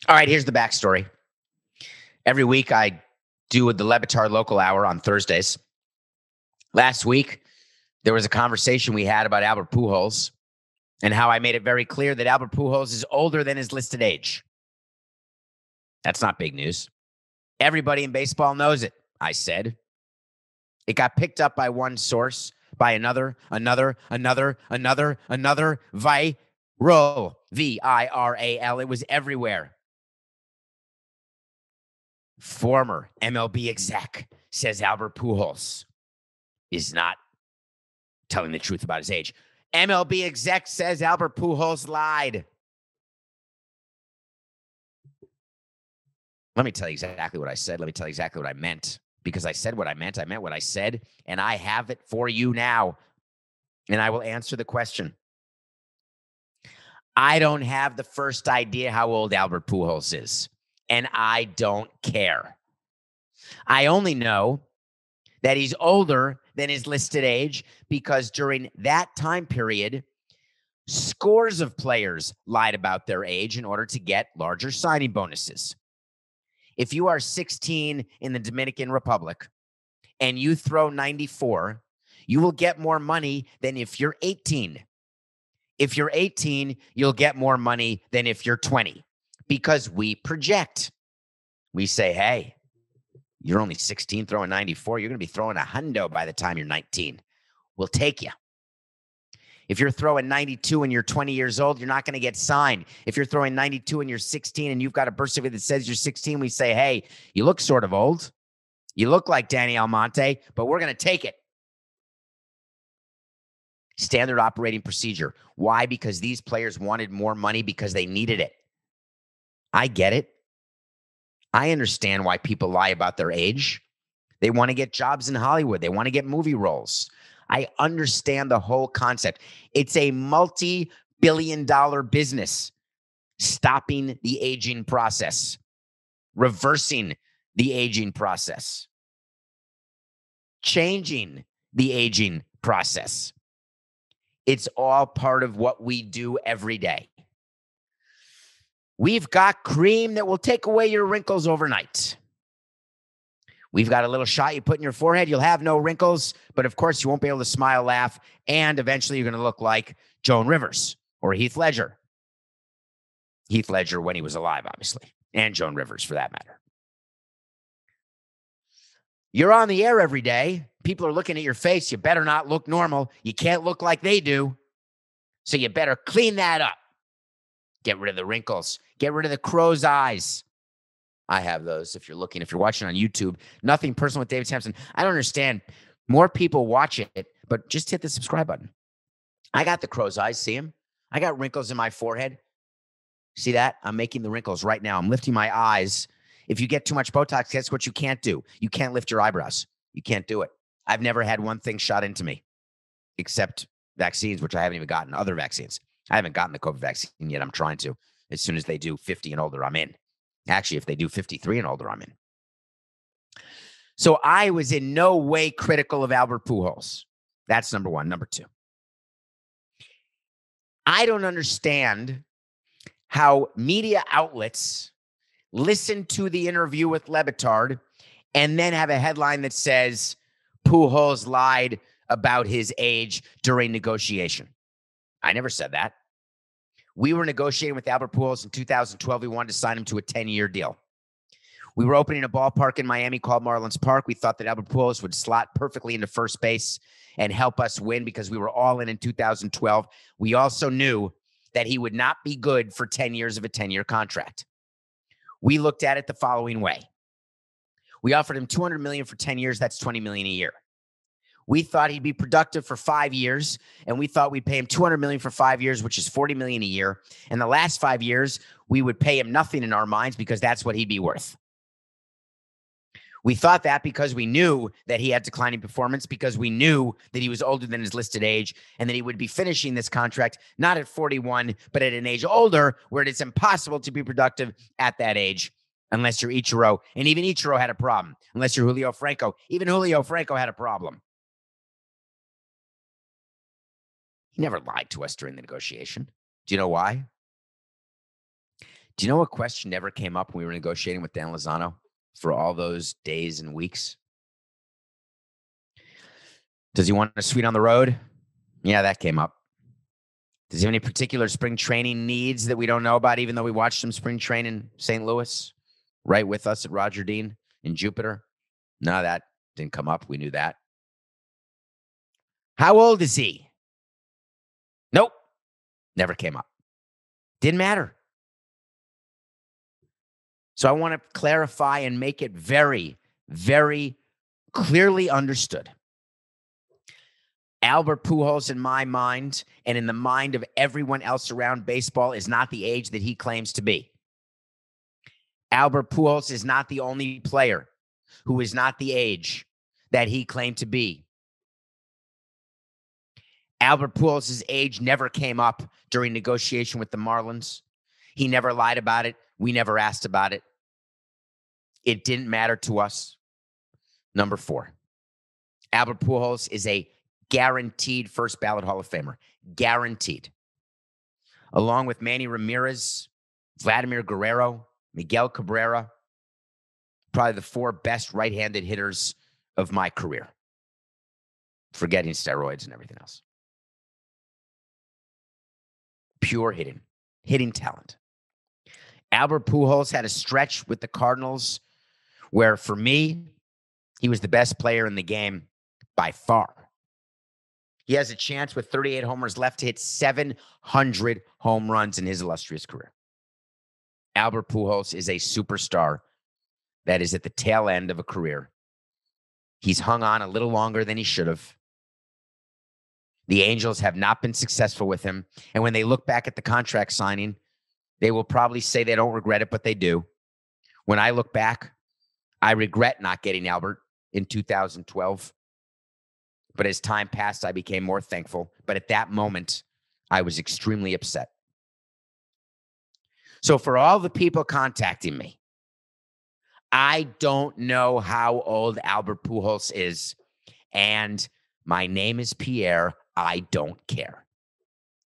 All right, here's the backstory. Every week I do the Le Batard Local Hour on Thursdays. Last week, there was a conversation we had about Albert Pujols and how I made it very clear that Albert Pujols is older than his listed age. That's not big news. Everybody in baseball knows it, I said. It got picked up by one source, by another, viral, V-I-R-A-L. It was everywhere. Former MLB exec says Albert Pujols is not telling the truth about his age. MLB exec says Albert Pujols lied. Let me tell you exactly what I said. Let me tell you exactly what I meant. Because I said what I meant what I said, and I have it for you now. And I will answer the question. I don't have the first idea how old Albert Pujols is, and I don't care. I only know that he's older than his listed age because during that time period, scores of players lied about their age in order to get larger signing bonuses. If you are 16 in the Dominican Republic and you throw 94, you will get more money than if you're 18. If you're 18, you'll get more money than if you're 20 because we project. We say, hey, you're only 16 throwing 94. You're going to be throwing a hundo by the time you're 19. We'll take you. If you're throwing 92 and you're 20 years old, you're not going to get signed. If you're throwing 92 and you're 16 and you've got a birth certificate that says you're 16, we say, hey, you look sort of old. You look like Danny Almonte, but we're going to take it. Standard operating procedure. Why? Because these players wanted more money because they needed it. I get it. I understand why people lie about their age. They want to get jobs in Hollywood. They want to get movie roles. I understand the whole concept. It's a multi-billion-dollar business. Stopping the aging process. Reversing the aging process. Changing the aging process. It's all part of what we do every day. We've got cream that will take away your wrinkles overnight. We've got a little shot you put in your forehead. You'll have no wrinkles, but of course you won't be able to smile, laugh, and eventually you're going to look like Joan Rivers or Heath Ledger. Heath Ledger when he was alive, obviously, and Joan Rivers for that matter. You're on the air every day. People are looking at your face. You better not look normal. You can't look like they do. So you better clean that up. Get rid of the wrinkles. Get rid of the crow's eyes. I have those if you're watching on YouTube. Nothing personal with David Samson. I don't understand. More people watch it, but just hit the subscribe button. I got the crow's eyes. See them? I got wrinkles in my forehead. See that? I'm making the wrinkles right now. I'm lifting my eyes. If you get too much Botox, guess what you can't do? You can't lift your eyebrows. You can't do it. I've never had one thing shot into me except vaccines, which I haven't even gotten. Other vaccines. I haven't gotten the COVID vaccine yet. I'm trying to. As soon as they do 50 and older, I'm in. Actually, if they do 53 and older, I'm in. So I was in no way critical of Albert Pujols. That's number one. Number two, I don't understand how media outlets listen to the interview with Le Batard and then have a headline that says Pujols lied about his age during negotiation. I never said that. We were negotiating with Albert Pujols in 2012. We wanted to sign him to a 10-year deal. We were opening a ballpark in Miami called Marlins Park. We thought that Albert Pujols would slot perfectly into first base and help us win because we were all in 2012. We also knew that he would not be good for 10 years of a 10-year contract. We looked at it the following way. We offered him $200 million for 10 years. That's $20 million a year. We thought he'd be productive for 5 years, and we thought we'd pay him $200 million for 5 years, which is $40 million a year. And the last 5 years, we would pay him nothing in our minds because that's what he'd be worth. We thought that because we knew that he had declining performance, because we knew that he was older than his listed age, and that he would be finishing this contract not at 41, but at an age older where it's impossible to be productive at that age unless you're Ichiro. And even Ichiro had a problem. Unless you're Julio Franco. Even Julio Franco had a problem. He never lied to us during the negotiation. Do you know why? Do you know what question never came up when we were negotiating with Dan Lozano for all those days and weeks? Does he want a suite on the road? Yeah, that came up. Does he have any particular spring training needs that we don't know about, even though we watched some spring training in St. Louis, right with us at Roger Dean in Jupiter? No, that didn't come up. We knew that. How old is he? Nope. Never came up. Didn't matter. So I want to clarify and make it very, very clearly understood. Albert Pujols, in my mind, and in the mind of everyone else around baseball, is not the age that he claims to be. Albert Pujols is not the only player who is not the age that he claimed to be. Albert Pujols' age never came up during negotiation with the Marlins. He never lied about it. We never asked about it. It didn't matter to us. Number 4, Albert Pujols is a guaranteed first ballot Hall of Famer. Guaranteed. Along with Manny Ramirez, Vladimir Guerrero, Miguel Cabrera, probably the 4 best right-handed hitters of my career, forgetting steroids and everything else. Pure hitting talent. Albert Pujols had a stretch with the Cardinals where, for me, he was the best player in the game by far. He has a chance with 38 homers left to hit 700 home runs in his illustrious career. Albert Pujols is a superstar that is at the tail end of a career. He's hung on a little longer than he should have. The Angels have not been successful with him. And when they look back at the contract signing, they will probably say they don't regret it, but they do. When I look back, I regret not getting Albert in 2012. But as time passed, I became more thankful. But at that moment, I was extremely upset. So for all the people contacting me, I don't know how old Albert Pujols is. And my name is Pierre. I don't care.